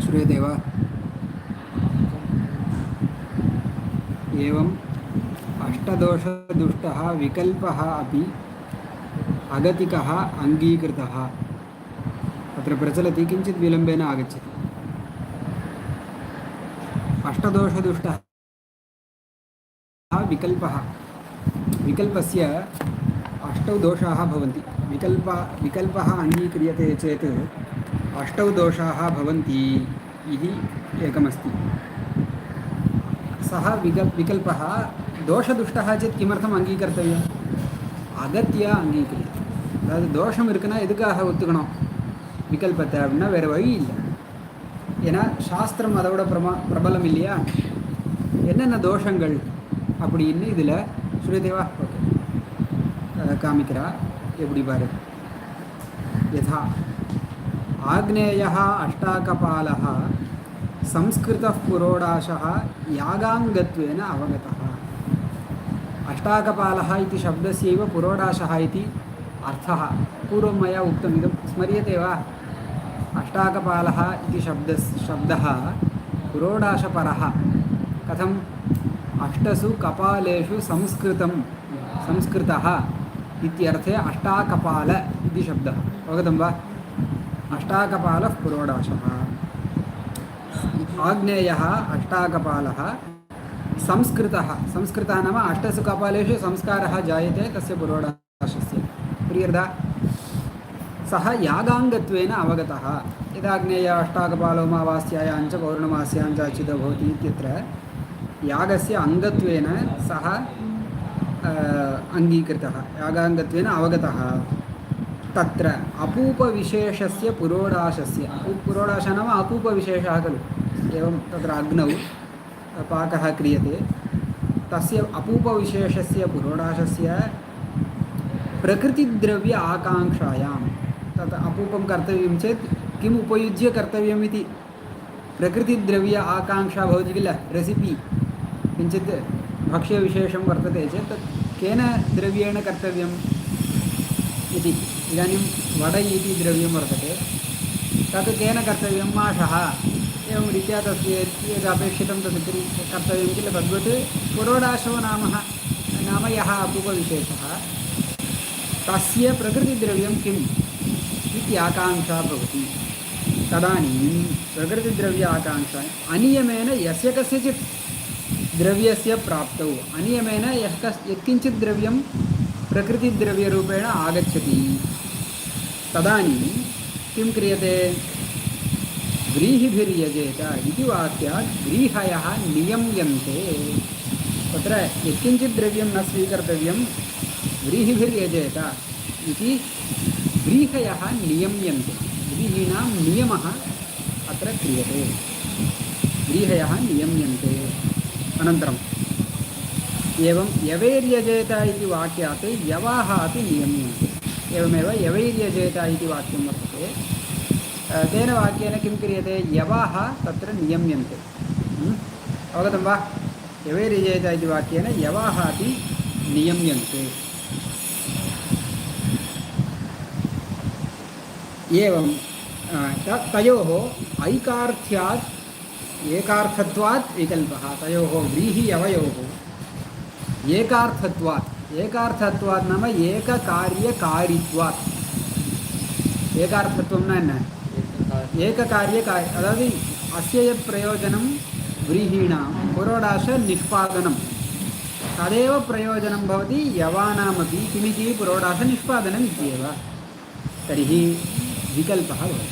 श्रूयते वा? एवम् अष्टदोषदुष्टः विकल्पः अपि अगतिकः अङ्गीकृतः अत्र प्रचलति, किञ्चित् विलम्बेन आगच्छति। अष्टदोषदुष्टः विकल्पः, विकल्पस्य अष्टौ दोषाः भवन्ति। विकल्पः अङ्गीक्रियते चेत् अष्टौ दोषाः भवन्ति इति एकमस्ति। सः विकल्पः दोषदुष्टः चेत् किमर्थम् अङ्गीकर्तव्यम्? अगत्य अङ्गीक्रियते। அதாவது தோஷம் இருக்குன்னா எதுக்காக ஒத்துக்கணும்? விகல்பத்தை அப்படின்னா வேறு வழி இல்லை. ஏன்னா சாஸ்திரம் அதோட பிரபலம் இல்லையா? என்னென்ன தோஷங்கள் அப்படின்னு இதில் ஸ்ரீதேவா ஓகே காமிக்கிறா. எப்படி பாரு, யதா ஆக்னேயः அஷ்டாகபாலः संस्कृतः पुरोडाशः यागाङ्गत्वेन अवगतः। अष्टाकपालः इति शब्दस्यैव पुरोडाशः इति अर्थः। पूर्वं मया उक्तम्, इदं स्मर्यते वा? अष्टाकपालः इति शब्दः पुरोडाशपरः। कथम्? अष्टसु कपालेषु संस्कृतः इत्यर्थे अष्टाकपाल इति शब्दः। अवगतं वा? अष्टाकपालः पुरोडाशः। आग्नेयः अष्टाकपालः संस्कृतः नाम अष्टसु कपालेषु संस्कारः जायते तस्य पुरोडाशस्य। प्रियर्दा सः यागाङ्गत्वेन अवगतः। यदाग्नेय अष्टाकपालो अमावास्यायां च पौर्णमास्यां च अच्युतो भवति इत्यत्र यागस्य अङ्गत्वेन सः अङ्गीकृतः, यागाङ्गत्वेन अवगतः। तत्र अपूपविशेषस्य पुरोडाशस्य, पुरोडाश नाम अपूपविशेषः खलु। एवं तत्र अग्नौ पाकः क्रियते, तस्य अपूपविशेषस्य पुरोडाशस्य प्रकृतिद्रव्य आकाङ्क्षायां, तत् अपूपं कर्तव्यं चेत् किम् उपयुज्य कर्तव्यम् इति प्रकृतिद्रव्य आकाङ्क्षा भवति किल। रेसिपि किञ्चित् भक्ष्यविशेषं वर्तते चेत् तत् केन द्रव्येण कर्तव्यम् इति। इदानीं वडै इति द्रव्यं वर्तते, तत् केन कर्तव्यं? माषः। एवं रीत्या तस्य यद् अपेक्षितं तत् कर्तव्यं किल। तद्वत् पुरोडाशो नाम यः अपूपविशेषः तस्य प्रकृतिद्रव्यं किम् इति आकाङ्क्षा भवति। तदानीं प्रकृतिद्रव्य आकाङ्क्षा अनियमेन यस्य कस्यचित् द्रव्यस्य प्राप्तौ, अनियमेन यत्किञ्चित् द्रव्यं प्रकृतिद्रव्यरूपेण आगच्छति, तदानीं किं क्रियते? व्रीहिभिर्यजेत इति वाक्यात् व्रीहयः नियम्यन्ते। तत्र यत्किञ्चित् द्रव्यं न स्वीकर्तव्यं, व्रीहिभिर्यजेत इति व्रीहयः नियम्यन्ते। व्रीहीणां नियमः अत्र क्रियते, व्रीहयः नियम्यन्ते। अनन्तरम् एवं यवैर्यजेत इति वाक्यात् यवाः अपि नियम्यन्ते। एवमेव यवैर्यजेत इति वाक्यं वर्तते, तेन वाक्येन किं क्रियते? यवाः तत्र नियम्यन्ते। अवगतं वा? यवैर्यजेत इति वाक्येन यवाः अपि नियम्यन्ते। एवं तयोः ऐकार्थ्यात् एकार्थत्वात् विकल्पः। तयोः व्रीहियवयोः एकार्थत्वात् नाम एककार्यकारित्वात्। एकार्थत्वं न एककार्यकारि, अदावद् अस्य यत् प्रयोजनं व्रीहीणां पुरोडाशनिष्पादनं, तदेव प्रयोजनं भवति यवानामपि। किमिति? पुरोडाशनिष्पादनम् इत्येव। तर्हि विकल्पः भवति।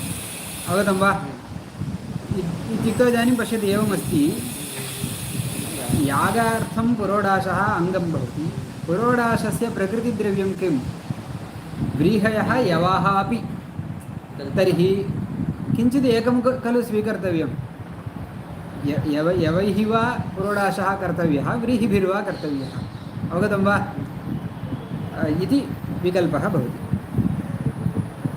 अवगतं वा? इत्युक्तौ इदानीं पश्यतु, एवमस्ति, यागार्थं पुरोडाशः अङ्गं भवति। पुरोडाशस्य प्रकृतिद्रव्यं किं? व्रीहयः यवाः अपि। तर्हि किञ्चित् एकं खलु स्वीकर्तव्यं। यवैः वा पुरोडाशः कर्तव्यः, व्रीहिभिर्वा कर्तव्यः। अवगतं वा? इति विकल्पः भवति।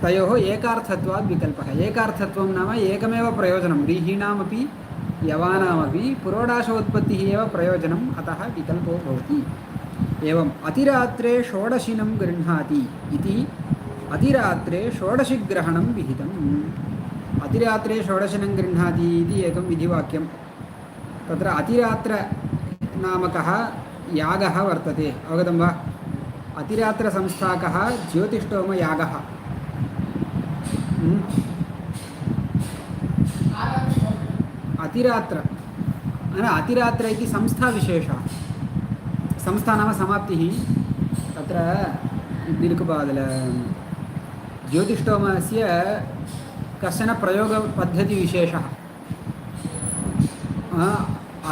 तयोः एकार्थत्वात् विकल्पः। एकार्थत्वं नाम एकमेव प्रयोजनं, व्रीहीणामपि यवानामपि पुरोडाशोत्पत्तिः एव प्रयोजनम्, अतः विकल्पो भवति। एवम् अतिरात्रे षोडशिनं गृह्णाति इति अतिरात्रे षोडशिग्रहणं विहितम्। अतिरात्रे षोडशनं गृह्णाति इति एकं विधिवाक्यं तत्र अतिरात्रनामकः यागः वर्तते अवगतं वा अतिरात्रसंस्थाकः ज्योतिष्टोमयागः अतिरात्र अतिरात्र इति संस्थाविशेषः संस्था नाम समाप्तिः तत्र दीर्घपादल ज्योतिष्टोमस्य कश्चन प्रयोगपद्धतिविशेषः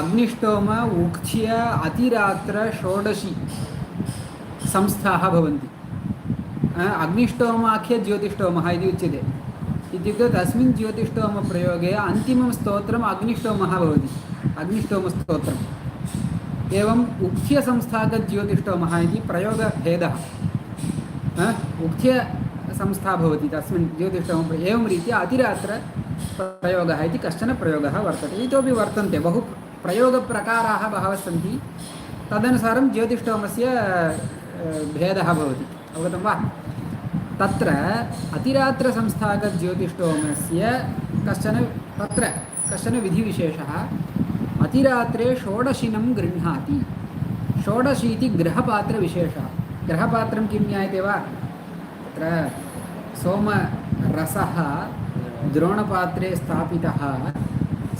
अग्निष्टोम उक्थ्य अतिरात्र षोडशी संस्थाः भवन्ति अग्निष्टोमाख्य ज्योतिष्टोमः इति उच्यते इत्युक्ते तस्मिन् ज्योतिष्टोमप्रयोगे अन्तिमं स्तोत्रम् अग्निष्टोमः भवति अग्निष्टोमस्तोत्रम् एवम् उक्थ्यसंस्थागज्योतिष्टोमः इति प्रयोगभेदः उक्थ्यसंस्था भवति तस्मिन् ज्योतिष्टोम एवं रीत्या अतिरात्र प्रयोगः इति कश्चन प्रयोगः वर्तते इतोपि वर्तन्ते बहु प्रयोगप्रकाराः बहवः सन्ति तदनुसारं ज्योतिष्टोमस्य भेदः भवति अवगतं वा तत्र अतिरात्रसंस्थागज्योतिष्टोमस्य कश्चन विधिविशेषः अतिरात्रे षोडशिनं गृह्णाति षोडशी इति गृहपात्रविशेषः गृहपात्रं किं ज्ञायते वा तत्र सोमरसः द्रोणपात्रे स्थापितः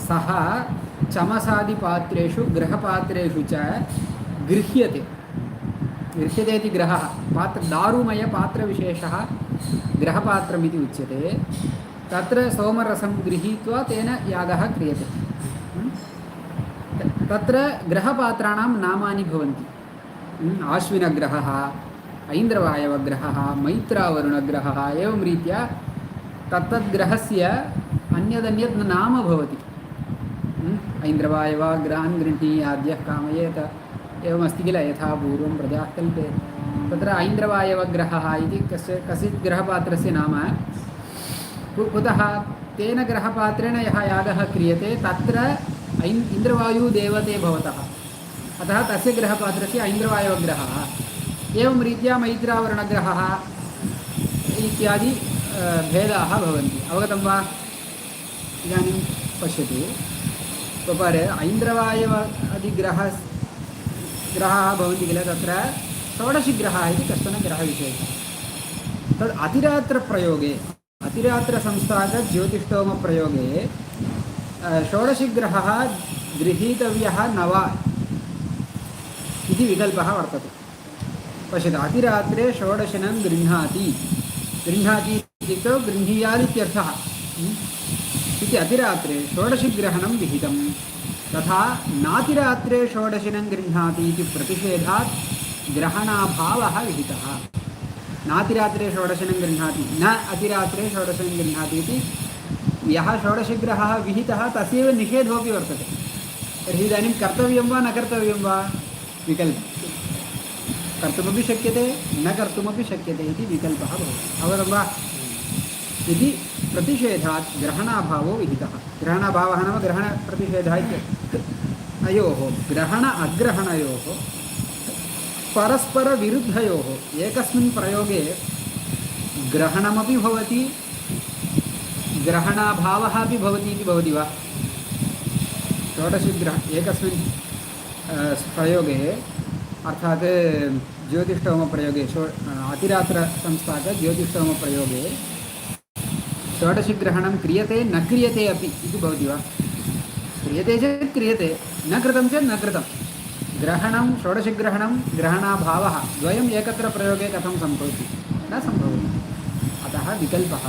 सः चमसादिपात्रेषु गृहपात्रेषु च गृह्यते इति ग्रहः पात्र दारुमयपात्रविशेषः ग्रहपात्रमिति उच्यते तत्र सोमरसं गृहीत्वा तेन यागः क्रियते तत्र ग्रहपात्राणां नामानि भवन्ति आश्विनग्रहः ऐन्द्रवायवग्रहः मैत्रावरुणग्रहः एवं रीत्या तत्तद्ग्रहस्य अन्यदन्यद् नाम भवति ऐन्द्रवायवग्रहान् गृह्णीयाद्यः कामयेत एवमस्ति किल यथा पूर्वं प्रजाः कल्पे तत्र ऐन्द्रवायवग्रहः इति कस्यचित् ग्रहपात्रस्य नाम कुतः तेन ग्रहपात्रेण यः यागः क्रियते तत्र इन्द्रवायुदेवते भवतः अतः तस्य ग्रहपात्रस्य ऐन्द्रवायवग्रहः एवं रीत्या मैत्रावरुणग्रहः इत्यादि भेदाः भवन्ति अवगतं वा इदानीं पश्यतु उपरि ऐन्द्रवायव अधिग्रहः भवन्ति किल तत्र षोडशिग्रहः इति कश्चन ग्रहविशेषः तद् अतिरात्रप्रयोगे अतिरात्रसंस्थागज्योतिष्टोमप्रयोगे षोडशिग्रहः गृहीतव्यः न वा इति विकल्पः वर्तते पश्यतु अतिरात्रे षोडशिनं गृह्णाति इत्युक्तौ गृह्णीयादित्यर्थः इति अतिरात्रे षोडशिग्रहणं विहितं तथा नातिरात्रे षोडशिनं गृह्णाति इति प्रतिषेधात् ग्रहणाभावः विहितः नातिरात्रे षोडशिनं गृह्णाति न अतिरात्रे षोडशिनं गृह्णाति इति यः षोडशिग्रहः विहितः तस्यैव निषेधोऽपि वर्तते तर्हि इदानीं कर्तव्यं वा न कर्तव्यं वा विकल्पः कर्तुमपि शक्यते न कर्तुमपि शक्यते इति विकल्पः भवति अवगतं वा इति प्रतिषेधात् ग्रहणाभावो विहितः ग्रहणाभावः नाम ग्रहणप्रतिषेधः इत्यर्थः अयोः ग्रहण अग्रहणयोः परस्परविरुद्धयोः एकस्मिन् प्रयोगे ग्रहणमपि भवति ग्रहणाभावः अपि भवति इति भवति वा षोडशिग्रह एकस्मिन् प्रयोगे अर्थात् ज्योतिष्टोमप्रयोगे अतिरात्रसंस्थाक ज्योतिष्टोमप्रयोगे षोडशिग्रहणं क्रियते न क्रियते अपि इति भवति वा क्रियते चेत् क्रियते न कृतं चेत् न कृतं ग्रहणं षोडशिग्रहणं ग्रहणाभावः द्वयम् एकत्र प्रयोगे कथं सम्भवति न सम्भवति अतः विकल्पः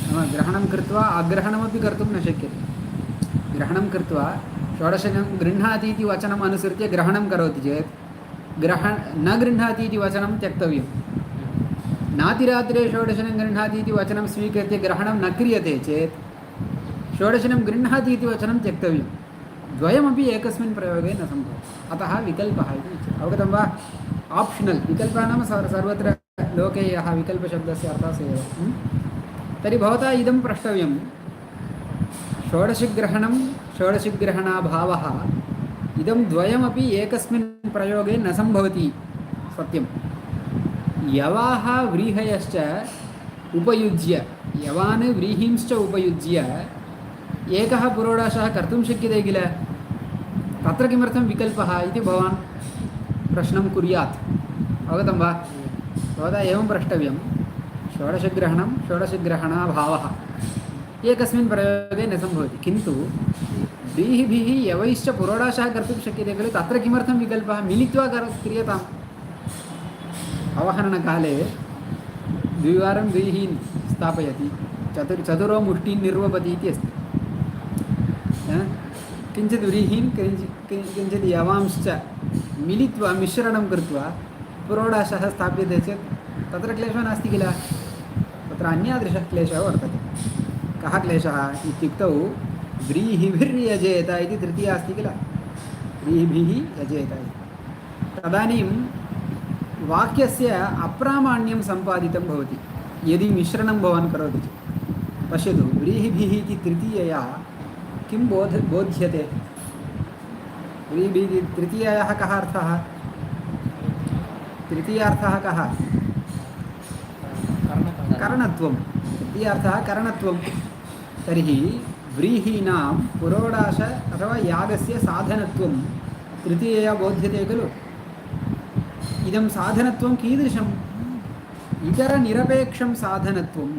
नाम ग्रहणं कृत्वा अग्रहणमपि कर्तुं न शक्यते ग्रहणं कृत्वा षोडशिनं गृह्णाति इति वचनम् अनुसृत्य ग्रहणं करोति चेत् न गृह्णाति इति वचनं त्यक्तव्यं नातिरात्रे षोडशिनं गृह्णाति इति वचनं स्वीकृत्य ग्रहणं न क्रियते चेत् षोडशिनं गृह्णाति इति वचनं त्यक्तव्यं द्वयमपि एकस्मिन् प्रयोगे न सम्भवति अतः विकल्पः इति उच्यते अवगतं वा आप्षनल् विकल्पः नाम सर्वत्र लोके यः विकल्पशब्दस्य अर्थः स एव तर्हि भवता इदं प्रष्टव्यं षोडशिग्रहणं षोडशिग्रहणाभावः इदं द्वयमपि एकस्मिन् प्रयोगे न सम्भवति सत्यं यवाः व्रीहयश्च उपयुज्य यवान् व्रीहींश्च उपयुज्य एकः पुरोडाशः कर्तुं शक्यते किल तत्र किमर्थं विकल्पः इति भवान् प्रश्नं कुर्यात् अवगतं वा भवता एवं प्रष्टव्यं षोडशग्रहणाभावः एकस्मिन् प्रयोगे न सम्भवति किन्तु व्रीहिभिः यवैश्च पुरोडाशः कर्तुं शक्यते खलु तत्र किमर्थं विकल्पः मिलित्वा क्रियताम् अवहरणकाले द्विवारं व्रीहीन् स्थापयति चतुरो मुष्टीन् निर्वपति इति अस्ति किञ्चित् व्रीहीन् किञ्चित् यवांश्च मिलित्वा मिश्रणं कृत्वा पुरोडाशः स्थाप्यते चेत् तत्र क्लेशः नास्ति किल तत्र अन्यादृशः क्लेशः वर्तते कः क्लेशः इत्युक्तौ व्रीहिभिर्यजेत इति तृतीया अस्ति किल व्रीहिभिः यजेत इति तदानीं वाक्यस्य अप्रामाण्यं सम्पादितं भवति यदि मिश्रणं भवान् करोति चेत् पश्यतु व्रीहिभिः इति तृतीयया किं बोध्यते व्रीहिभिः तृतीयायाः कः अर्थः तृतीयार्थः कः करणत्वं तृतीयार्थः करणत्वं तर्हि व्रीहीणां पुरोडाश अथवा यागस्य साधनत्वं तृतीयया बोध्यते खलु इदं साधनत्वं कीदृशम् इतरनिरपेक्षं साधनत्वम्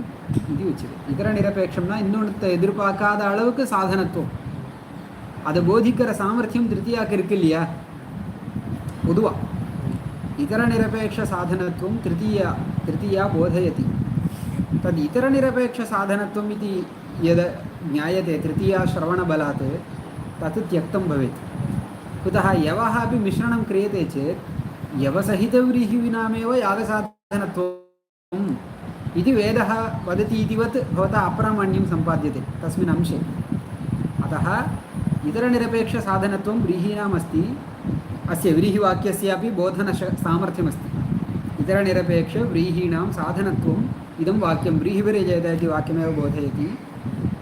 इति उच्यते इतरनिरपेक्षं न இன்னொன்று எதிர்பார்க்காத அளவுக்கு சாதனத்துவம் அது போதிக்கிற சாமர்த்தியம் திருத்தியாக்கு இருக்கு இல்லையா பொதுவா इतरनिरपेक्ष साधनत्वं तृतीया बोधयति तद् इतरनिरपेक्ष साधनत्वम् इति यद् ज्ञायते तृतीया श्रवणबलात् तत् त्यक्तं भवेत् कुतः यवः अपि मिश्रणं क्रियते चेत् यवसहितव्रीहिविनामेव यागसाधनत्वम् इति वेदः वदति इतिवत् भवता अप्रामाण्यं सम्पाद्यते तस्मिन् अंशे अतः इतरनिरपेक्षसाधनत्वं व्रीहीणाम् अस्ति अस्य व्रीहिवाक्यस्यापि बोधनसामर्थ्यमस्ति इतरनिरपेक्षव्रीहीणां साधनत्वम् इदं वाक्यं व्रीहिभिर्यजेत इति वाक्यमेव बोधयति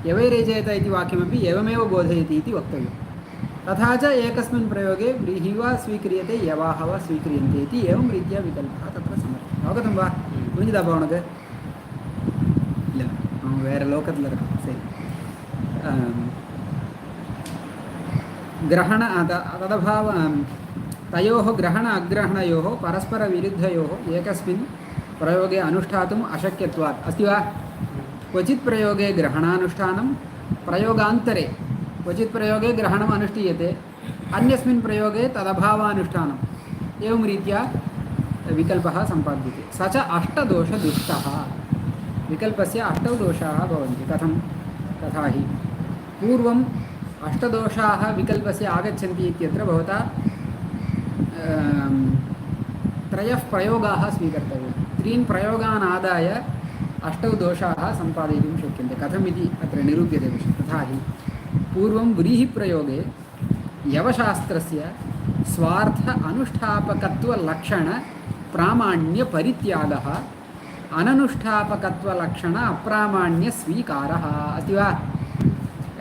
यवैर्यजेत इति वाक्यमपि एवमेव बोधयति इति वक्तव्यं तथा च एकस्मिन् प्रयोगे व्रीहि वा स्वीक्रियते यवाः वा स्वीक्रियन्ते इति एवं रीत्या विकल्पः तत्र समर्थ्यः अवगतं वा पुरिञ्जिदा भवनक ಇಲ್ಲ ಬೇರೆ ಲೋಕದಲ್ಲಿ ಇರುತ್ತೆ ಸರಿ ग्रहण तदभाव तयोः ग्रहण अग्रहणयोः परस्परविरुद्धयोः एकस्मिन् प्रयोगे अनुष्ठातुम् अशक्यत्वात् अस्ति वा क्वचित् प्रयोगे ग्रहणानुष्ठानं प्रयोगान्तरे क्वचित् प्रयोगे ग्रहणम् अनुष्ठीयते अन्यस्मिन् प्रयोगे तदभावानुष्ठानम् एवं रीत्या विकल्पः सम्पाद्यते स च अष्टदोषदुष्टः विकल्पस्य अष्टौ दोषाः भवन्ति कथं तथा हि पूर्वम् अष्टदोषाः विकल्पस्य आगच्छन्ति इत्यत्र भवता त्रयः प्रयोगाः स्वीकर्तव्याः त्रीन् प्रयोगान् आदाय अष्टौ दोषाः सम्पादयितुं शक्यन्ते कथम् इति अत्र निरूप्यते तथा हि पूर्वं व्रीहिप्रयोगे यवशास्त्रस्य स्वार्थ अनुष्ठापकत्वलक्षण प्रामाण्यपरित्यागः अननुष्ठापकत्वलक्षण अप्रामाण्यस्वीकारः अस्ति वा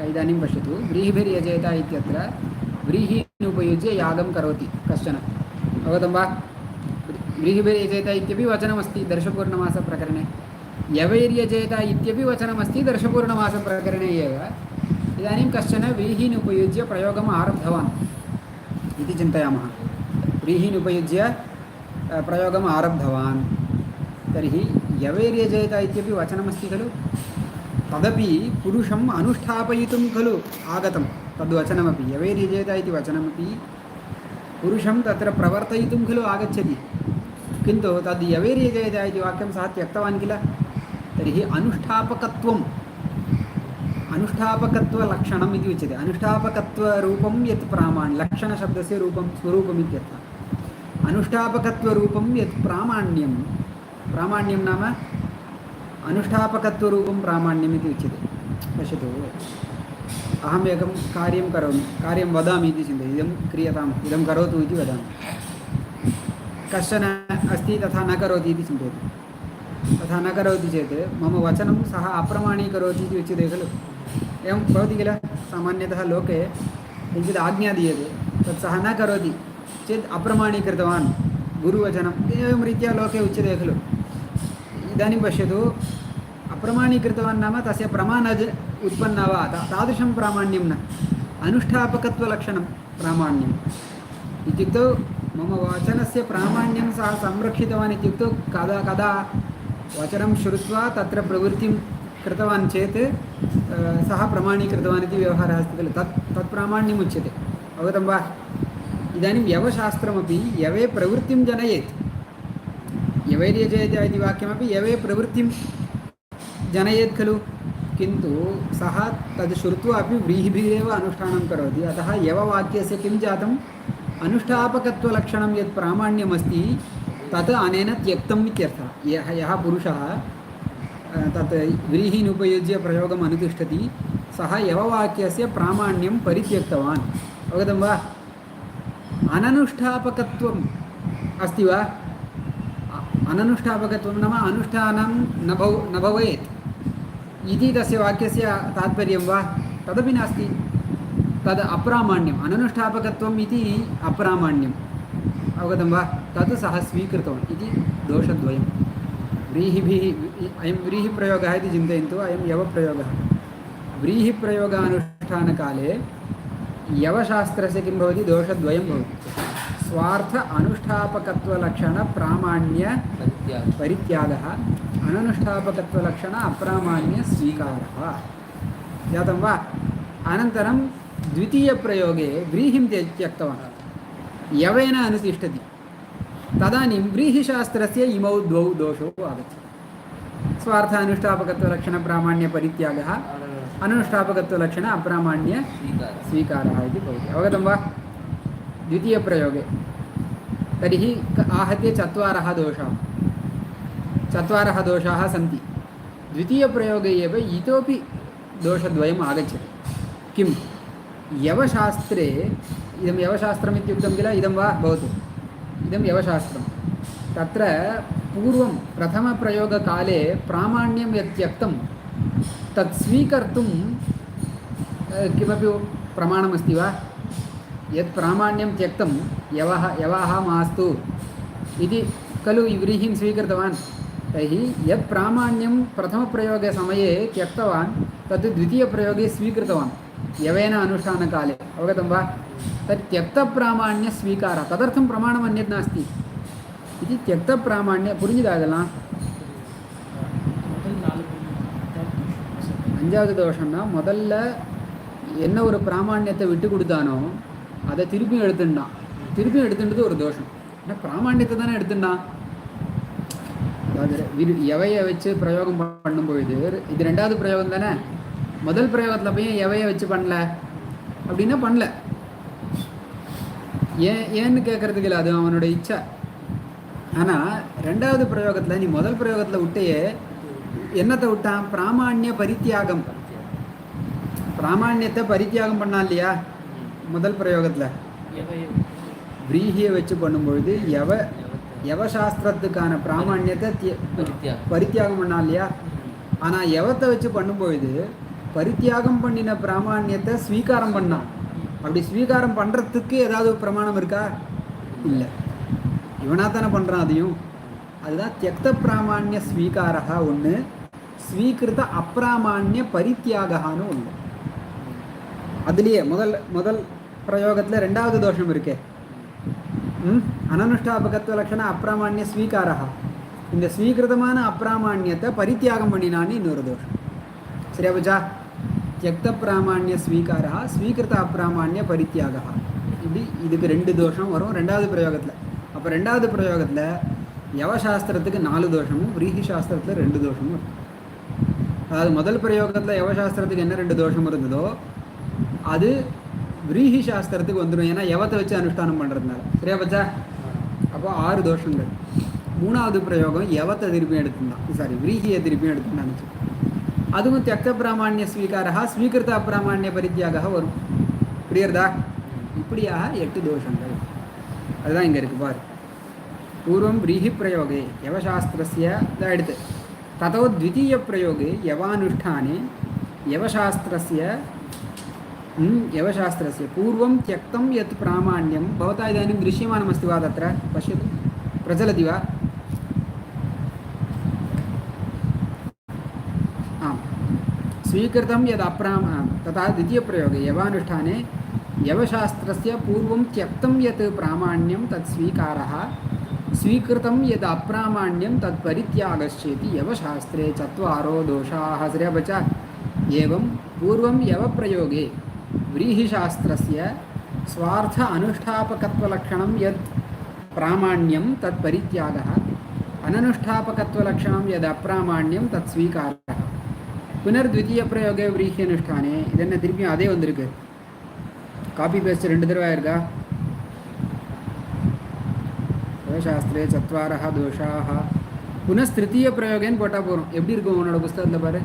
इदानीं पश्यतु व्रीहिभिर्यजेत इत्यत्र व्रीहीन् उपयुज्य यागं करोति कश्चन अवगतं वा व्रीहिभिर्यजेत इत्यपि वचनमस्ति दर्शपूर्णमासप्रकरणे यवैर्यजेत इत्यपि वचनमस्ति दर्शपूर्णमासप्रकरणे एव इदानीं कश्चन व्रीहीन् उपयुज्य प्रयोगम् आरब्धवान् इति चिन्तयामः व्रीहीन् उपयुज्य प्रयोगम् आरब्धवान् तर्हि यवैर्यजेत इत्यपि वचनमस्ति खलु तदपि पुरुषम् अनुष्ठापयितुं खलु आगतं तद्वचनमपि यवैर्यजेत इति वचनमपि पुरुषं तत्र प्रवर्तयितुं खलु आगच्छति किन्तु तद् यवैर्यजेत इति वाक्यं सः त्यक्तवान् किल तर्हि अनुष्ठापकत्वलक्षणम् इति उच्यते अनुष्ठापकत्वरूपं यत् लक्षणशब्दस्य रूपं स्वरूपम् इत्यर्थः अनुष्ठापकत्वरूपं यत् प्रामाण्यं नाम अनुष्ठापकत्वरूपं प्रामाण्यम् इति उच्यते पश्यतु अहम् एकं कार्यं करोमि कार्यं वदामि इति चिन्तयति इदं क्रियताम् इदं करोतु इति वदामि कश्चन अस्ति तथा न करोति इति चिन्तयति तथा न करोति चेत् मम वचनं सः अप्रमाणीकरोति इति उच्यते खलु एवं भवति किल सामान्यतः लोके किञ्चित् आज्ञा दीयते तत् सः न करोति चेत् अप्रमाणीकृतवान् गुरुवचनम् एवं रीत्या लोके उच्यते खलु इदानीं पश्यतु अप्रमाणीकृतवान् नाम तस्य प्रमाणज उत्पन्ना वा तादृशं प्रामाण्यं न अनुष्ठापकत्वलक्षणं प्रामाण्यम् इत्युक्तौ मम वचनस्य प्रामाण्यं सः संरक्षितवान् इत्युक्तौ कदा कदा वचनं श्रुत्वा तत्र प्रवृत्तिं कृतवान् चेत् सः प्रमाणीकृतवान् इति व्यवहारः अस्ति खलु तत् प्रामाण्यम् उच्यते अवगतं वा इदानीं यवशास्त्रमपि यवे प्रवृत्तिं जनयेत् यवैर्यजयते इति वाक्यमपि यवे प्रवृत्तिं जनयेत् खलु किन्तु सः तद् श्रुत्वा अपि व्रीहिभिरेव अनुष्ठानं करोति अतः यववाक्यस्य किं जातम् अनुष्ठापकत्वलक्षणं यत् प्रामाण्यमस्ति तत् अनेन त्यक्तम् इत्यर्थः यः पुरुषः तत् व्रीहीन् उपयुज्य प्रयोगम् अनुतिष्ठति सः यववाक्यस्य प्रामाण्यं परित्यक्तवान् अवगतं वा अननुष्ठापकत्वम् अस्ति वा अननुष्ठापकत्वं नाम अनुष्ठानं न भवेत् इति तस्य वाक्यस्य तात्पर्यं वा तदपि नास्ति तद् अप्रामाण्यम् अननुष्ठापकत्वम् इति अप्रामाण्यम् अवगतं वा तत् सः स्वीकृतवान् इति दोषद्वयं व्रीहिभिः अयं व्रीहिप्रयोगः इति चिन्तयन्तु अयं यवप्रयोगः व्रीहिप्रयोगानुष्ठानकाले यवशास्त्रस्य किं भवति दोषद्वयं भवति स्वार्थ अनुष्ठापकत्वलक्षण प्रामाण्य परित्यागः अननुष्ठापकत्वलक्षण अप्रामाण्य स्वीकारः जातं वा अनन्तरं द्वितीयप्रयोगे व्रीहिं त्यक्तवान् यवेन अनुतिष्ठति तदानीं व्रीहिशास्त्रस्य इमौ द्वौ दोषौ आगच्छति स्वार्थ अनुष्ठापकत्वलक्षण प्रामाण्य परित्यागः अनुष्ठापकत्वलक्षण अप्रामाण्य स्वीकारः इति भवति अवगतं वा द्वितीयप्रयोगे तर्हि आहत्य चत्वारः दोषाः सन्ति द्वितीयप्रयोगे एव इतोपि दोषद्वयम् आगच्छति किं यवशास्त्रे इदं यवशास्त्रम् इत्युक्तं किल इदं वा भवतु इदं यवशास्त्रं तत्र पूर्वं प्रथमप्रयोगकाले प्रामाण्यं यत् त्यक्तं तत् स्वीकर्तुं किमपि प्रमाणमस्ति वा यत् प्रामाण्यं त्यक्तं यवाः मास्तु इति खलु व्रीहिं स्वीकृतवान् तर्हि यत् प्रामाण्यं प्रथमप्रयोगसमये त्यक्तवान् तद् द्वितीयप्रयोगे स्वीकृतवान् यवेन अनुष्ठानकाले अवगतं वा तत् त्यक्तप्रामाण्यस्वीकारः तदर्थं प्रमाणम् अन्यत् नास्ति इति त्यक्तप्रामाण्य புரிஞ்சுதாகலாம் அஞ்சாவது தோஷம்னா முதல்ல என்ன ஒரு பிராமாண்யத்தை விட்டு கொடுத்தானோ அதை திருப்பியும் எடுத்துட்டது ஒரு தோஷம் ஏன்னா பிராமாண்யத்தை தானே எடுத்துட்டான் அதாவது எவையை வச்சு பிரயோகம் பண்ணும்பொழுது இது ரெண்டாவது பிரயோகம் தானே முதல் பிரயோகத்தில் போய் எவையை வச்சு பண்ணல அப்படின்னா பண்ணல ஏன்னு கேட்கறதுக்கு இல்லை அது அவனோட இச்சை ஆனால் ரெண்டாவது பிரயோகத்தில் நீ முதல் பிரயோகத்தில் விட்டையே என்னத்தை விட்டான் பிராமாண்ய பரித்தியாகம் பிராமாண்யத்தை பரித்தியாகம் பண்ணான் இல்லையா முதல் பிரயோகத்தில் व्रीहिயை வச்சு பண்ணும்பொழுது யவசாஸ்திரத்துக்கான பிராமாண்யத்தை பரித்தியாகம் பண்ணான் இல்லையா ஆனால் யவத்தை வச்சு பண்ணும்பொழுது பரித்தியாகம் பண்ணின பிராமாண்யத்தை ஸ்வீகாரம் பண்ணான் அப்படி ஸ்வீகாரம் பண்ணுறதுக்கு ஏதாவது பிரமாணம் இருக்கா இல்லை இவனாக தானே பண்ணுறான் அதையும் அதுதான் தியக்த பிராமாண்ய ஸ்வீகாரா ஒன்று ஸ்வீகிருத அப்பிராமாண்ய பரித்தியாகான்னு ஒன்று அதுலேயே முதல் பிரயோகத்தில் ரெண்டாவது தோஷம் இருக்கே அனனுஷ்டாபகத்துவ லட்சண அப்பிராமாண்ய ஸ்வீகாரா இந்த ஸ்வீகிருதமான அப்பிராமாண்யத்தை பரித்தியாகம் பண்ணினான்னு இன்னொரு தோஷம் சரியா பச்சா தியக்த பிராமாண்ய ஸ்வீகாரா ஸ்வீகிருத அப்பிராமாண்ய பரித்தியாகா இப்படி இதுக்கு ரெண்டு தோஷம் வரும் ரெண்டாவது பிரயோகத்தில் அப்போ ரெண்டாவது பிரயோகத்தில் யவசாஸ்திரத்துக்கு 4 தோஷமும் விரீஹி சாஸ்திரத்தில் 2 தோஷமும் இருக்கும் அதாவது முதல் பிரயோகத்தில் யவசாஸ்திரத்துக்கு என்ன 2 தோஷம் இருந்ததோ அது விரீஹி சாஸ்திரத்துக்கு வந்துடும் ஏன்னா யவத்தை வச்சு அனுஷ்டானம் பண்ணுறதுனால சரியா பச்சா அப்போ 6 தோஷங்கள் மூணாவது பிரயோகம் யவத்தை திருப்பியும் எடுத்துட்டான் விரீஹியை திருப்பியும் எடுத்துட்டான்னு அதுவும் தியக்த பிராமாண்ய ஸ்வீகாரா ஸ்வீகிருத அப்பிராமாண்ய பரித்தியாக வரும் புரியுறதா இப்படியாக 8 தோஷங்கள் அதுதான் இங்கே இருக்குது பாரு पूर्वं व्रीहिप्रयोगे यवशास्त्रस्य इति ततो द्वितीयप्रयोगे यवानुष्ठाने यवशास्त्रस्य पूर्वं त्यक्तं यत् प्रामाण्यं भवता इदानीं दृश्यमानमस्ति वा तत्र पश्यतु प्रचलति वा स्वीकृतं यद् तथा द्वितीयप्रयोगे यवानुष्ठाने यवशास्त्रस्य पूर्वं त्यक्तं यत् प्रामाण्यं तत् स्वीकारः स्वीकृतं यद् अप्रामाण्यं तत् परित्यागश्चेति यवशास्त्रे चत्वारो दोषाः श्रेयबच एवं पूर्वं यवप्रयोगे व्रीहिशास्त्रस्य स्वार्थ अनुष्ठापकत्वलक्षणं यत् प्रामाण्यं तत् परित्यागः अननुष्ठापकत्वलक्षणं यद् अप्रामाण्यं तत् स्वीकारः पुनर्द्वितीयप्रयोगे व्रीह्यनुष्ठाने इदन्न तिरुप्पिயும் அதே வந்திருக்கு காப்பி பேஸ்ட் ரெண்டு தடவை ஆயிருக்கா शास्त्रे चत्वारः दोषाः पुनस्तृतीयप्रयोगेन போட்டால் போகிறோம் எப்படி இருக்கும் உன்னோட புஸ்தகத்தில் பாரு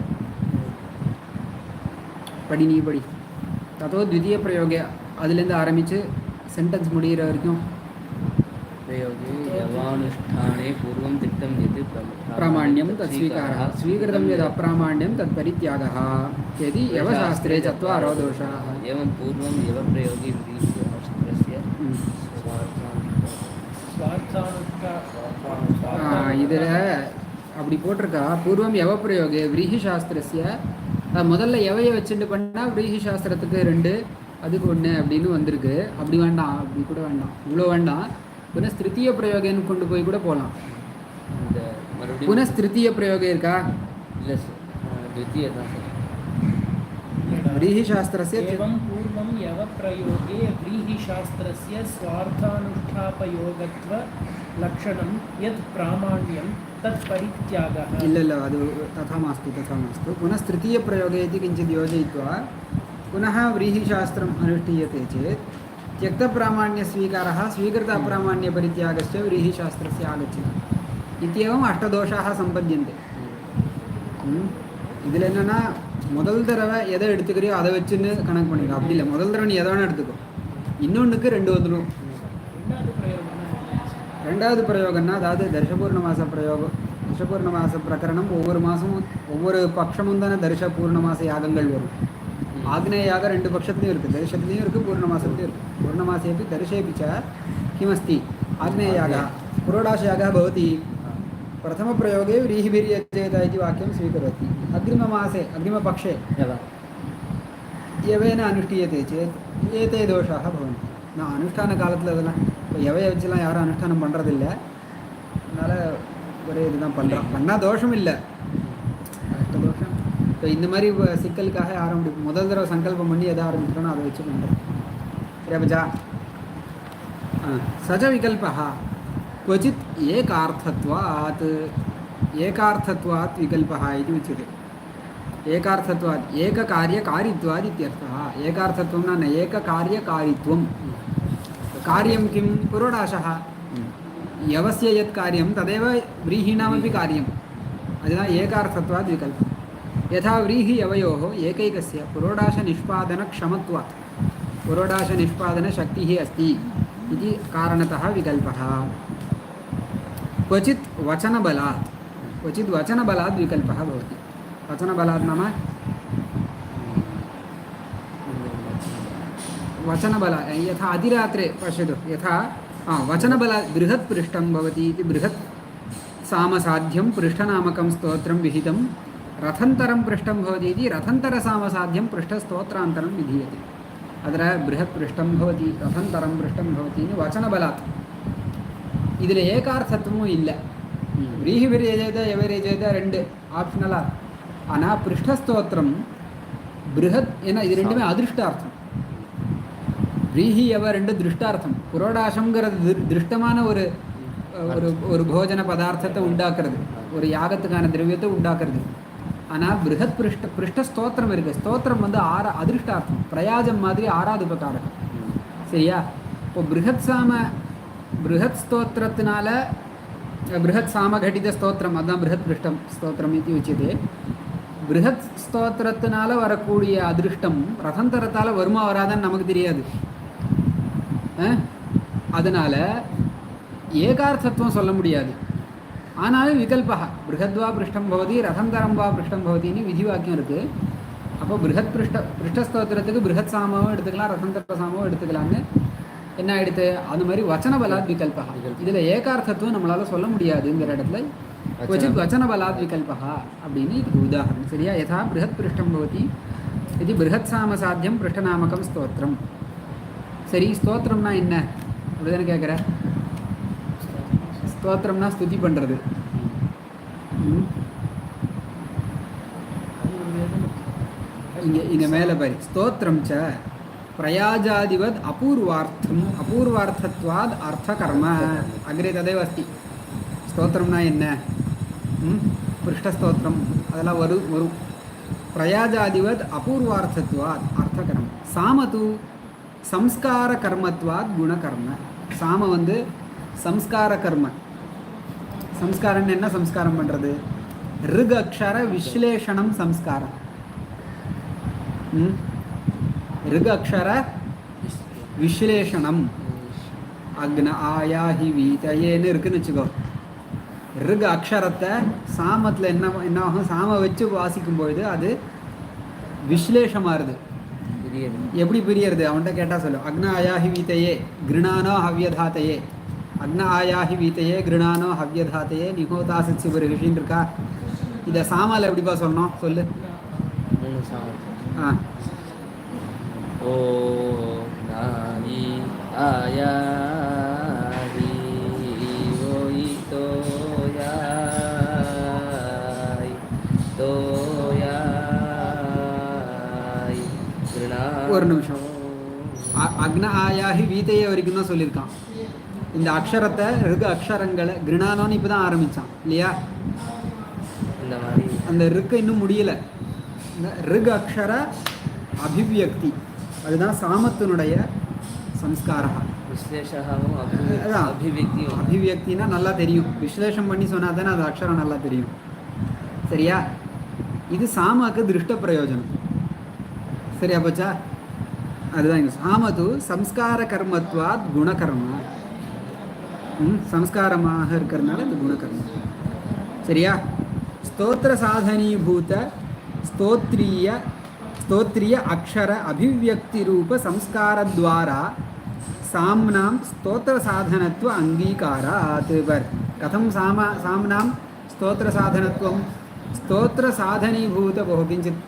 படி நீ படி தத்தோ द्वितीयप्रयोगे அதுலேருந்து ஆரம்பித்து சென்டென்ஸ் முடிகிற வரைக்கும் प्रयोगे यवानुष्ठाने पूर्वं तिक्तं यत् प्रामाण्यं तत् स्वीकारः स्वीकृतं यद् अप्रामाण्यं तत् परित्यागः यदि यवशास्त्रे चत्वारो दोषाः एवं पूर्वं यवप्रयोगे व्रीहिशास्त्रस्य இதில் அப்படி போட்டிருக்கா பூர்வம் யவப்பிரயோகே விரீஹி சாஸ்திரஸ்ய முதல்ல எவையை வச்சுட்டு பண்ணால் விரீஹி சாஸ்திரத்துக்கு 2 அதுக்கு 1 அப்படின்னு வந்திருக்கு அப்படி வேண்டாம் அப்படி கூட வேண்டாம் இவ்வளோ வேண்டாம் புனஸ்திருத்திய பிரயோகன்னு கொண்டு போய் கூட போகலாம் புனஸ்திருத்திய பிரயோகம் இருக்கா இல்லை சார் द्वितीय தான் சார் व्रीहिशास्त्रस्य एवं पूर्वं यवप्रयोगे व्रीहिशास्त्रस्य स्वार्थानुष्ठापयोगत्वलक्षणं यत् प्रामाण्यं तत् परित्यागः इल्ल अदु तथा मास्तु पुनस्तृतीयप्रयोगे इति किञ्चित् योजयित्वा पुनः व्रीहिशास्त्रम् अनुष्ठीयते चेत् त्यक्तप्रामाण्यस्वीकारः स्वीकृत अप्रामाण्यपरित्यागश्च व्रीहिशास्त्रस्य आगच्छति इत्येवम् 8 दोषाः सम्पद्यन्ते இதில் என்னென்னா முதல் தடவை எதை எடுத்துக்கிறியோ அதை வச்சுன்னு கணக்கு பண்ணிக்கலாம் அப்படி இல்லை முதல் தடவை நீ எதை வேணால் எடுத்துக்கோ இன்னொன்றுக்கு 2 வந்துடும் ரெண்டாவது பிரயோகம்னா அதாவது தர்ஷபூர்ணமாச பிரயோகம் தர்ஷபூர்ணமாச பிரகரணம் ஒவ்வொரு மாதமும் ஒவ்வொரு பட்சமும் தானே தர்ஷபூர்ணமாச யாகங்கள் வரும் ஆக்னேய யாகம் 2 பட்சத்துலையும் இருக்குது தரிசத்துலேயும் இருக்குது பூர்ணமாசத்துலையும் இருக்குது பூர்ணமாசேपि दर्शेपि च किमस्ति आग्नेययागः पुरोडाशयागः भवति प्रथमप्रयोगे व्रीहिभिर्यजेत इति वाक्यं स्वीकरोति अग्रिममासे अग्रिमपक्षे यवेन अनुष्ठीयते चेत् एते दोषाः भवन्ति நான் அனுஷ்டான காலத்தில் அதெல்லாம் இப்போ எவையை வச்சுலாம் யாரும் அனுஷ்டானம் பண்ணுறதில்லை அதனால் ஒரே இதுதான் பண்ணுறான் பண்ணால் தோஷம் இல்லை தோஷம் இப்போ இந்த மாதிரி சிக்கலுக்காக யாரும் அப்படி முதல் தடவை சங்கல்பம் பண்ணி எதை ஆரம்பிக்கிறோன்னு அதை வச்சு பண்ணுறோம் சரியாபஜா சஜ விகல்பா क्वचित् एकार्थत्वात् विकल्पः इति उच्यते एकार्थत्वात् एककार्यकारित्वात् इत्यर्थः एकार्थत्वं न एककार्यकारित्वं कार्यं किं पुरोडाशः यवस्य यत् कार्यं तदेव व्रीहीणामपि कार्यम् अतः एकार्थत्वात् विकल्पः यथा व्रीहियवयोः एकैकस्य पुरोडाशनिष्पादनक्षमत्वात् पुरोडाशनिष्पादनशक्तिः अस्ति इति कारणतः विकल्पः क्वचित् वचनबलात् विकल्पः भवति वचनबलात् नाम वचनबलात् यथा अधिरात्रे पश्यतु यथा वचनबलात् बृहत् पृष्ठं भवति इति बृहत् सामसाध्यं पृष्ठनामकं स्तोत्रं विहितं रथन्तरं पृष्ठं भवति इति रथन्तरसामसाध्यं पृष्ठस्तोत्रान्तरं विधीयते अत्र बृहत् पृष्ठं भवति रथन्तरं पृष्ठं भवति वचनबलात् இதில் ஏகார்த்தத்துவமும் இல்லை व्रीहिभिर्यजेत यवैर्यजेत 2 ஆப்ஷனலா ஆனால் பிருஷ்டஸ்தோத்திரம் பிருஹத் ஏன்னா இது ரெண்டுமே அதிருஷ்டார்த்தம் व्रीहि यव 2 திருஷ்டார்த்தம் புரோடாசம்ங்கிறது திருஷ்டமான ஒரு ஒரு ஒரு போஜன பதார்த்தத்தை உண்டாக்குறது ஒரு யாகத்துக்கான திரவியத்தை உண்டாக்குறது ஆனால் பிருஹத் பிருஷ்டஸ்தோத்திரம் இருக்குது ஸ்தோத்திரம் வந்து அதிருஷ்டார்த்தம் பிரயாஜம் மாதிரி 6வது உபகாரகம் சரியா இப்போ बृहत् स्तोत्रத்தினால बृहत् सामघटित स्तोत्रம் அதான் बृहत् पृष्ठம் स्तोत्रம் इति उच्यते बृहत् स्तोत्रத்தினால வரக்கூடிய அதிருஷ்டம் ரதந்தரத்தால வருமா வராதான்னு நமக்கு தெரியாது அதனால ஏகார்த்தத்துவம் சொல்ல முடியாது ஆனாலும் விகல்பா बृहद्वा पृष्ठं भवति रथन्तरं वा पृष्ठं भवति ன்னு விதிவாக்கியம் இருக்கு அப்போ बृहत् पृष्ठஸ்தோத்திரத்துக்கு बृहत् சாமாவும் எடுத்துக்கலாம் ரதந்தர சாமாவும் எடுத்துக்கலாம்னு என்ன ஆயிடுது அந்த மாதிரி வச்சன பலாத் விகல்பா இதில் ஏகார்த்தத்துவம் நம்மளால் சொல்ல முடியாதுங்கிற இடத்துல क्वचित् वचनबलात् विकल्पः அப்படின்னு இதுக்கு உதாரணம். சரியா? யதா பிருஹத் பிருஷ்டம் பவதி இது பிருஹத் சாமசாத்தியம் பிருஷ்டநாமகம் ஸ்தோத்திரம். சரி, ஸ்தோத்திரம்னா என்ன அப்படிதானே கேட்குற? ஸ்தோத்திரம்னா ஸ்துதி பண்ணுறது. இங்கே மேலே பாரு, ஸ்தோத்திரம் ச பிரயாஜாதிவத் அபூர்வார்த்தத்வாத் அர்த்தகர்ம அக்ரே ததேவ அஸ்தி. ஸ்தோத்திரம்னா என்ன? பிருஷ்டஸ்தோத்திரம் அதெல்லாம் வரும். பிரயாஜாதிவத் அபூர்வார்த்தத்வாத் அர்த்தகர்ம. சாம தூ சம்ஸ்கார கர்மத்வாத் குணகர்ம. சாம வந்து சம்ஸ்கார கர்ம. சம்ஸ்காரம்னு என்ன சம்ஸ்காரம் பண்ணுறது? ரிக் அக்ஷர விஸ்லேஷணம் சம்ஸ்காரம். ரிக் அக்ஷர விஸ்லேஷணம். அக்ன ஆயாஹி வீதையேன்னு இருக்குன்னு வச்சுக்கோ. ரிக் அக்ஷரத்தை சாமத்தில் என்ன ஆகும்? சாம வச்சு வாசிக்கும்பொழுது அது விஸ்லேஷமாகுது. எப்படி பிரியறது? அவன்கிட்ட கேட்டால் சொல்லும். அக்ன ஆயாஹி வீத்தையே கிருணானோ ஹவ்யதாத்தையே. அக்ன ஆயாஹி வீத்தையே கிருணானோ ஹவ்யதாத்தையே நிகோதாசிச்சு ஒரு விஷயம் இருக்கா? இதை சாமால எப்படிப்பா சொல்லணும் சொல்லு. ஆ ஓ நாயி ஆயாஹி ஓயி தோயாய் தோயாய் கிருணா. ஒரு நிமிஷம். அக்ன ஆயாஹி வீத்தையே வரைக்கும் தான் சொல்லியிருக்கான். இந்த அக்ஷரத்தை ரிக் அக்ஷரங்களை கிருணானோன்னு இப்போ தான் ஆரம்பித்தான் இல்லையா? இந்த மாதிரி அந்த ரிக்கு இன்னும் முடியலை. இந்த ரிக் அக்ஷர அபிவியக்தி அதுதான் சாமத்தினுடைய சம்ஸ்காரம். விஸ்லேஷமும் அதான் அபிவியக்தியும். அபிவியக்தினா நல்லா தெரியும். விஸ்லேஷம் பண்ணி சொன்னால் தானே அது அக்ஷரம் நல்லா தெரியும். சரியா? இது சாமாக்கு திருஷ்ட பிரயோஜனம். சரியா போச்சா? அதுதான் இங்கே சாமது சம்ஸ்கார கர்மத்வாத் குணகர்ம. சம்ஸ்காரமாக இருக்கிறதுனால இந்த குணகர்மம். சரியா? ஸ்தோத்திர சாதனீபூத ஸ்தோத்ரிய அக்ஷர அபிவியக்தி ரூப சம்ஸ்காரத்வாரா சாம்னாம் ஸ்தோத்திர சாதனத்துவ அங்கீகாராத். கதம் சாம்னாம் ஸ்தோத்திர சாதனத்துவம்? ஸ்தோத்திர சாதனீபூத बहु किञ्चित्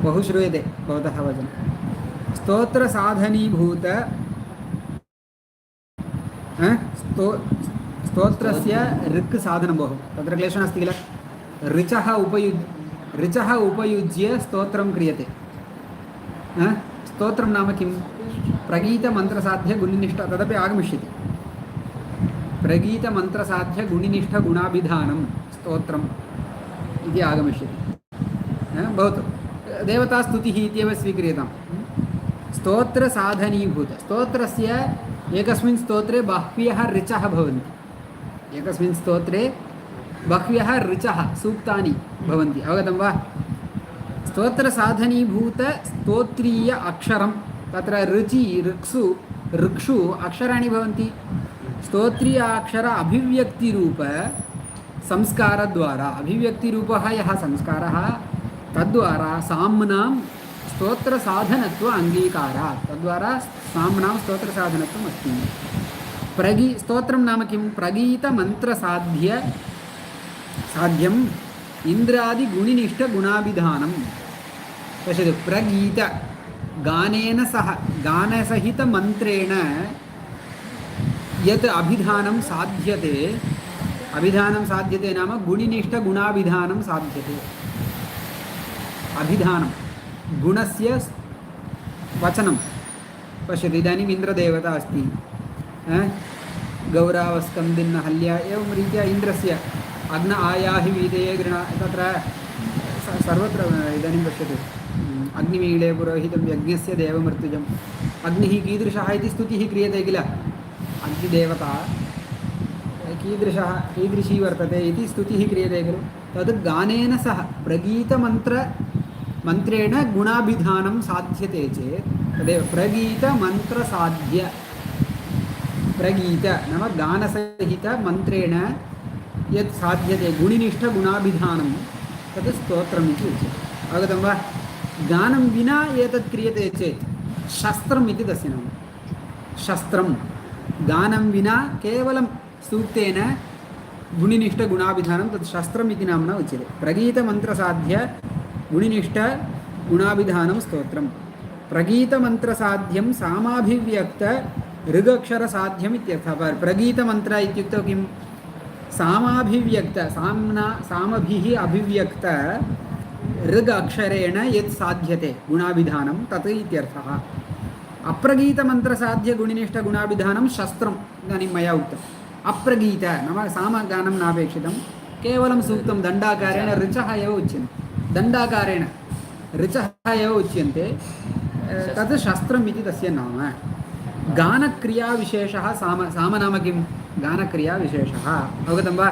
बहु श्रूयते भवतः वचनं. स्तोत्र साधनीभूत स्तोत्रस्य ऋक् साधनं बहु तत्र क्लेशः नास्ति किल. ऋचः उपयुज्य स्तोत्रं क्रियते. स्तोत्रं नाम किं? प्रगीतमन्त्रसाध्य गुणिनिष्ठ तदपि आगमिष्यति. प्रगीतमन्त्रसाध्य गुणिनिष्ठ गुणाभिधानं स्तोत्रम् इति आगमिष्यति. भवतु देवतास्तुतिः इत्येव स्वीक्रियताम्. स्तोत्रसाधनीभूत स्तोत्रस्य एकस्मिन् स्तोत्रे बह्व्यः ऋचः भवन्ति. एकस्मिन् स्तोत्रे बह्व्यः ऋचः सूक्तानि भवन्ति. अवगतं वा? स्तोत्रसाधनीभूत स्तोत्रीय अक्षरं तत्र ऋक्षु अक्षराणि भवन्ति. स्तोत्रीय अक्षर अभिव्यक्तिरूप संस्कारद्वारा अभिव्यक्तिरूपः यः संस्कारः तद्वारा साम्नां स्तोत्रसाधनत्व अङ्गीकारात्. तद्वारा साम्नां स्तोत्रसाधनत्वम् अस्ति. स्तोत्रं नाम किं? प्रगीतमन्त्रसाध्यम् इन्द्रादिगुणिनिष्ठगुणाभिधानं. पश्यतु, प्रगीत गानेन सह गानसहितमन्त्रेण यत् अभिधानं साध्यते, अभिधानं साध्यते नाम गुणिनिष्ठगुणाभिधानं साध्यते. अभिधानं गुणस्य वचनं. पश्यतु, इदानीम् इन्द्रदेवता अस्ति, गौरावस्कन्दिन्न हल्या, एवं रीत्या इन्द्रस्य अग्न आयाहि वीतये गृणा तत्र सर्वत्र इदानीं पश्यतु. अग्निमीळे पुरोहितं यज्ञस्य देवमृत्युजम्. अग्निः कीदृशः इति स्तुतिः क्रियते किल. अग्निदेवता कीदृशी वर्तते इति स्तुतिः क्रियते खलु. तद् गानेन सह प्रगीतमन्त्रेण गुणाभिधानं साध्यते चेत् तदेव प्रगीतमन्त्रसाध्य. प्रगीत नाम गानसहितमन्त्रेण यत् साध्यते गुणिनिष्ठगुणाभिधानं तद् स्तोत्रम् इति उच्यते. अवगतं वा? गानं विना एतत् क्रियते चेत् शस्त्रम् इति तस्य नाम. शस्त्रं गानं विना केवलं सूक्तेन गुणिनिष्ठगुणाभिधानं तत् शस्त्रम् इति नाम्ना उच्यते प्रगीतमन्त्रसाध्य गुणिनिष्ठगुणाभिधानं स्तोत्रं प्रगीतमन्त्रसाध्यं सामाभिव्यक्त ऋगक्षरसाध्यम् इत्यर्थः प्रगीतमन्त्र इत्युक्तौ किं सामाभिव्यक्त सामभिः अभिव्यक्त ऋग अक्षरेण यत् साध्यते गुणाभिधानं तत् इत्यर्थः अप्रगीतमन्त्रसाध्य गुणिनिष्ठगुणाभिधानं शस्त्रम् इदानीं मया उक्तम् अप्रगीत नाम सामगानं नापेक्षितं केवलं सूक्तं दण्डाकारेण ऋचः एव उच्यन्ते दण्डाकारेण ऋचः एव उच्यन्ते तत् शस्त्रम् इति तस्य नाम गानक्रियाविशेषः साम नाम किं गानक्रियाविशेषः अवगतं वा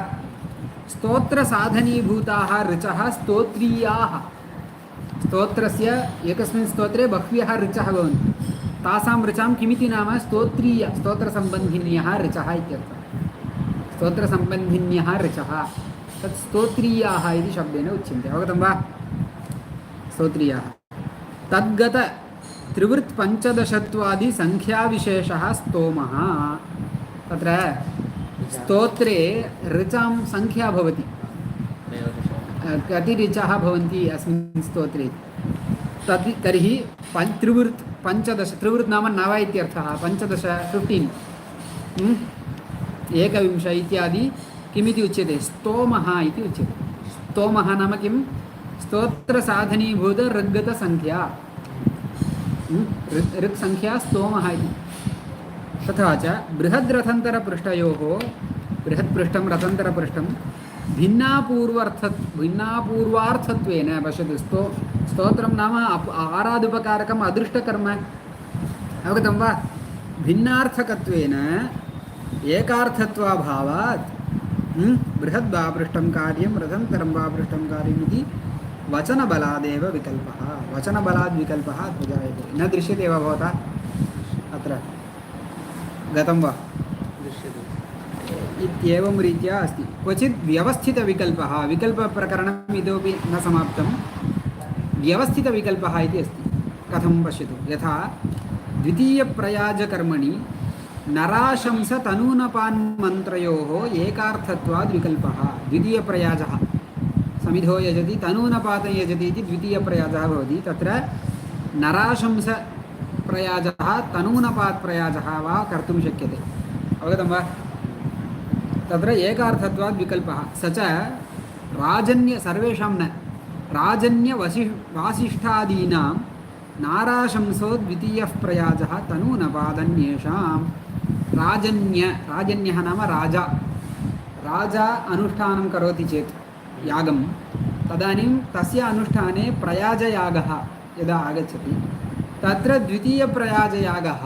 स्तोत्रसाधनीभूताः ऋचः स्तोत्रीयाः स्तोत्रस्य एकस्मिन् स्तोत्रे बह्व्यः ऋचः भवन्ति तासां ऋचां किमिति नाम स्तोत्रीय स्तोत्रसम्बन्धिन्यः ऋचः इत्यर्थः स्तोत्रसम्बन्धिन्यः ऋचः तत् स्तोत्रीयाः इति शब्देन उच्यन्ते अवगतं वा स्तोत्रीयाः तद्गत त्रिवृत्पञ्चदशत्वादिसङ्ख्याविशेषः स्तोमः तत्र स्तोत्रे ऋचां संख्या भवति कति ऋचाः भवन्ति अस्मिन् स्तोत्रे तर्हि त्रिवृत् पञ्चदश त्रिवृत् नाम नव इत्यर्थः 15 एकविंश इत्यादि किमिति उच्यते स्तोमः इति उच्यते स्तोमः नाम किं स्तोत्रसाधनीभूत ऋग्गतसंख्या ऋक्संख्या स्तोमः इति तथा च बृहद्रथन्तरपृष्ठयोः बृहत्पृष्ठं रथन्तरपृष्ठं भिन्नापूर्वार्थत्वेन पश्यतु स्तोत्रं नाम आरादुपकारकम् अदृष्टकर्म अवगतं वा भिन्नार्थकत्वेन एकार्थत्वाभावात् बृहद् वा पृष्ठं कार्यं रथन्तरं वा पृष्ठं कार्यमिति वचनबलादेव विकल्पः वचनबलाद् विकल्पः अत्र जायते न दृश्यते वा भवता अत्र गतं वा दृश्यते इत्येवं रीत्या अस्ति क्वचित् व्यवस्थितविकल्पः विकल्पप्रकरणम् इतोपि न समाप्तं व्यवस्थितविकल्पः इति अस्ति कथं पश्यतु यथा द्वितीयप्रयाजकर्मणि नराशंसतनूनपान्मन्त्रयोः एकार्थत्वाद् विकल्पः द्वितीयप्रयाजः समिधो यजति तनूनपातं यजति इति द्वितीयप्रयाजः भवति तत्र नराशंसप्रयाजः तनूनपात्प्रयाजः वा कर्तुं शक्यते अवगतं वा तत्र एकार्थत्वाद् विकल्पः स च राजन्य सर्वेषां न राजन्यवासिष्ठादीनां नाराशंसो द्वितीयः प्रयाजः तनूनपादन्येषां राजन्यः नाम राजा अनुष्ठानं करोति चेत् यागं तदानीं तस्य अनुष्ठाने प्रयाजयागः यदा आगच्छति तत्र द्वितीयप्रयाजयागः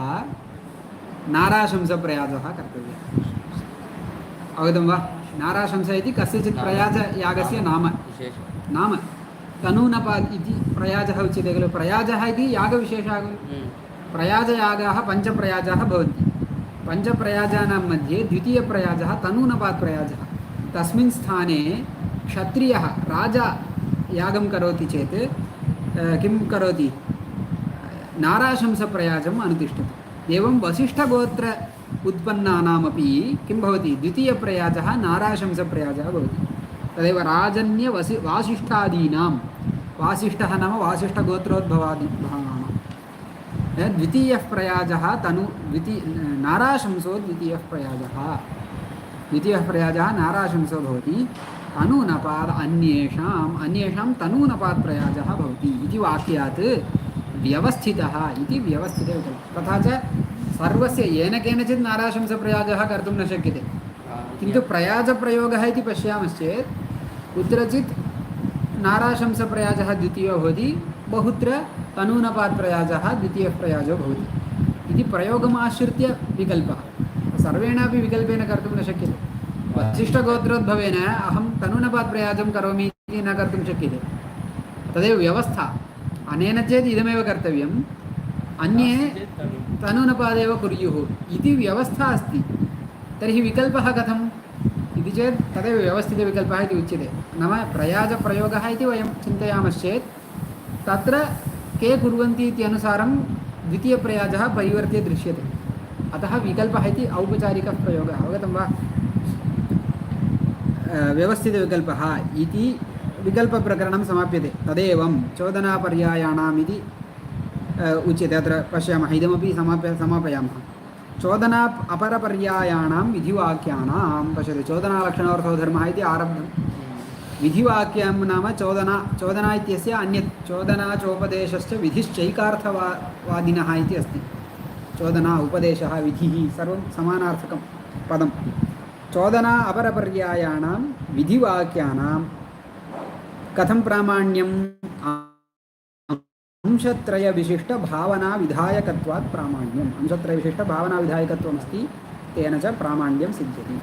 नाराशंसप्रयाजः कर्तव्यः अवगतं वा नाराशंस इति कस्यचित् प्रयाजयागस्य नाम तनूनपाद् इति प्रयाजः उच्यते खलु प्रयाजः इति यागविशेषः खलु प्रयाजयागाः पञ्चप्रयाजाः भवन्ति पञ्चप्रयाजानां मध्ये द्वितीयप्रयाजः तनूनपात्प्रयाजः तस्मिन् स्थाने क्षत्रियः राजा यागं करोति चेत् किं करोति नाराशंसप्रयाजम् अनुतिष्ठति एवं वसिष्ठगोत्र उत्पन्नानामपि किं भवति द्वितीयप्रयाजः नाराशंसप्रयाजः भवति तदेव वासिष्ठादीनां वासिष्ठः नाम वासिष्ठगोत्रोद्भवादिभवानां द्वितीयः प्रयाजः नाराशंसो द्वितीयः प्रयाजः नाराशंसो भवति तनूनपाद अन्येषां तनूनपात् प्रयाजः भवति इति वाक्यात् व्यवस्थितः इति व्यवस्थितविकल्पः तथा च सर्वस्य येन केनचित् नाराशंसप्रयाजः कर्तुं न शक्यते किन्तु प्रयाजप्रयोगः इति पश्यामश्चेत् कुत्रचित् नाराशंसप्रयाजः द्वितीयो भवति बहुत्र तनूनपात्प्रयाजः द्वितीयः प्रयाजो भवति इति प्रयोगमाश्रित्य विकल्पः सर्वेणापि विकल्पेन कर्तुं न शक्यते वसिष्ठगोत्रोद्भवेन अहं तनूनपात्प्रयाजं करोमि इति न कर्तुं शक्यते तदेव व्यवस्था अनेन चेत् इदमेव कर्तव्यम् अन्ये तनूनपादेव कुर्युः इति व्यवस्था अस्ति तर्हि विकल्पः कथम् इति चेत् तदेव व्यवस्थितविकल्पः इति उच्यते नाम प्रयाजप्रयोगः इति वयं चिन्तयामश्चेत् तत्र के कुर्वन्ति इत्यनुसारं द्वितीयप्रयाजः परिवर्त्य दृश्यते अतः विकल्पः इति औपचारिकः प्रयोगः अवगतं वा व्यवस्थितविकल्पः इति विकल्पप्रकरणं समाप्यते। तदेवं चोदनापर्यायाणाम् इति उच्यते। अत्र पश्यामः, इदमपि समापयामः। चोदना अपरपर्यायाणां विधिवाक्यानां पश्यतु, चोदनालक्षणोऽर्थो धर्मः इति आरब्धं। विधिवाक्यं नाम चोदना इत्यस्य अन्यत् चोदनाचोपदेशश्च विधिश्चैकार्थवादिनः इति अस्ति। चोदना उपदेशः विधिः सर्वं समानार्थकं पदं। चोदना अपरपर्यायाणां विधिवाक्यानां कथं प्रामाण्यम्? अंशत्रयविशिष्टभावनाविधायकत्वात् प्रामाण्यम्। अंशत्रयविशिष्टभावनाविधायकत्वमस्ति, तेन च प्रामाण्यं सिद्ध्यति।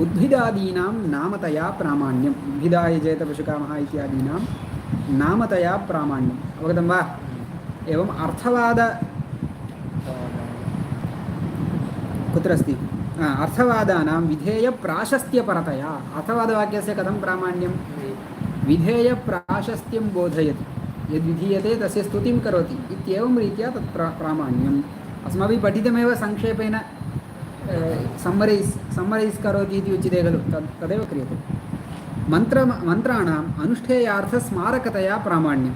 उद्भिदादीनां नामतया प्रामाण्यम्। उद्भिदाय चेत् पशुकामः इत्यादीनां नामतया प्रामाण्यम्। अवगतं वा? एवम् अर्थवाद कुत्र अस्ति? अर्थवादानां विधेयप्राशस्त्यपरतया। अर्थवादवाक्यस्य कथं प्रामाण्यं? विधेयप्राशस्त्यं बोधयति, यद्विधीयते तस्य स्तुतिं करोति इत्येवं रीत्या तत् प्रामाण्यम्। अस्माभिः पठितमेव संक्षेपेण सम्मरैस् करोति इति उच्यते खलु, तदेव क्रियते। मन्त्राणाम् अनुष्ठेयार्थस्मारकतया प्रामाण्यम्।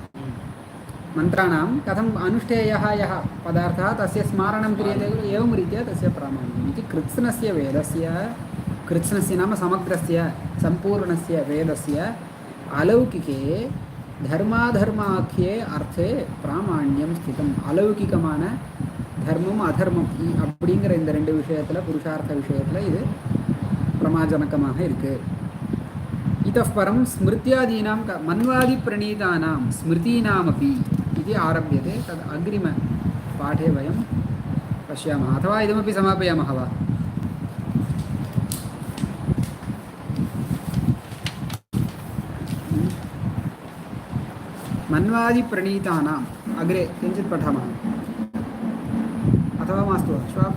मन्त्राणां कथम् अनुष्ठेयः यः पदार्थः तस्य स्मारणं क्रियते खलु, एवं रीत्या तस्य प्रामाण्यम् इति। कृत्स्नस्य वेदस्य, कृत्स्नस्य नाम समग्रस्य सम्पूर्णस्य वेदस्य अलौकिके धर्माधर्माख्ये अर्थे प्रामाण्यं स्थितम्। अलौकिकமான தர்மம் அதர்மம் அப்படிங்கிற இந்த ரெண்டு விஷயத்தில், புருஷார்த்த விஷயத்தில் இது பிரமாஜனகமாக இருக்குது. इतः परं स्मृत्यादीनां मन्वादिप्रणीतानां स्मृतीनामपि इति आरभ्यते। तद् अग्रिमपाठे वयं पश्यामः, अथवा इदमपि समापयामः वा? मन्वादिप्रणीतानाम् अग्रे किञ्चित् पठामः, अथवा मास्तु श्वः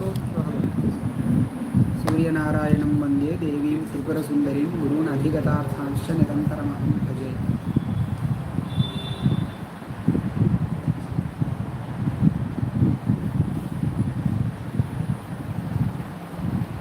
सूर्यनारायणं वन्दे देवीं त्रिपुरसुन्दरीं गुरून् अधिगतार्थांश्च निरन्तरमहं भजे।